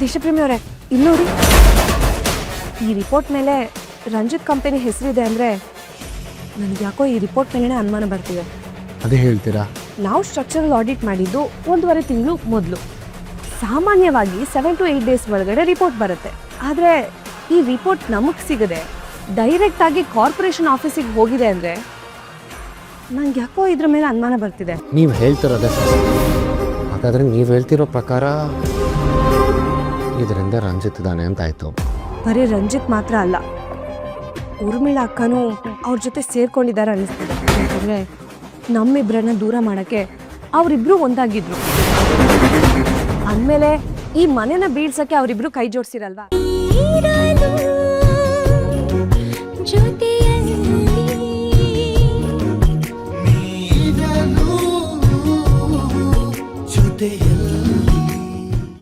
ದೇಶಪ್ರೇಮಿ ಅವರೇ, ಇಲ್ಲಿ ನೋಡಿ. ಈ ರಿಪೋರ್ಟ್ ಮೇಲೆ ರಂಜಿತ್ ಕಂಪನಿ ಹೆಸರಿದೆ ಅಂದರೆ ನನಗೆ ಯಾಕೋ ಈ ರಿಪೋರ್ಟ್ ಮೇಲೇ ಅನುಮಾನ ಬರ್ತಿದೆ. ಅದೇ ಹೇಳ್ತೀರಾ? ನಾವು ಸ್ಟ್ರಕ್ಚರಲ್ ಆಡಿಟ್ ಮಾಡಿದ್ದು 1.5 ತಿಂಗಳು ಮೊದಲು. ಸಾಮಾನ್ಯವಾಗಿ 7 to 8 ಡೇಸ್ ಒಳಗಡೆ ರಿಪೋರ್ಟ್ ಬರುತ್ತೆ. ಆದರೆ ಈ ರಿಪೋರ್ಟ್ ನಮಗೆ ಸಿಗದೆ ಡೈರೆಕ್ಟಾಗಿ ಕಾರ್ಪೊರೇಷನ್ ಆಫೀಸಿಗೆ ಹೋಗಿದೆ ಅಂದರೆ ನಂಗೆ ಯಾಕೋ ಇದ್ರ ಮೇಲೆ ಅನುಮಾನ ಬರ್ತಿದೆ. ನೀವು ಹೇಳ್ತಿರೋದೇ ಸರಿ. ಹಾಗಾದರೆ ನೀವು ಹೇಳ್ತಿರೋ ಪ್ರಕಾರ ಇದರಿಂದ ರಂಜಿತ್ ಇದ್ದಾನೆ ಅಂತ ಆಯಿತು. ಬರೀ ರಂಜಿತ್ ಮಾತ್ರ ಅಲ್ಲ, ಊರ್ಮಿಳಾ ಅಕ್ಕನೂ ಅವ್ರ ಜೊತೆ ಸೇರ್ಕೊಂಡಿದ್ದಾರೆ ಅನ್ನಿಸ್ತಿದೆ. ಯಾಕಂದರೆ ನಮ್ಮಿಬ್ಬರನ್ನ ದೂರ ಮಾಡೋಕ್ಕೆ ಅವರಿಬ್ಬರು ಒಂದಾಗಿದ್ರು. ಅಂದಮೇಲೆ ಈ ಮನೆನ ಬೀಳ್ಸೋಕ್ಕೆ ಅವರಿಬ್ಬರು ಕೈ ಜೋಡಿಸಿರಲ್ವಾ? ಜೊತೆಯಲ್ಲಿ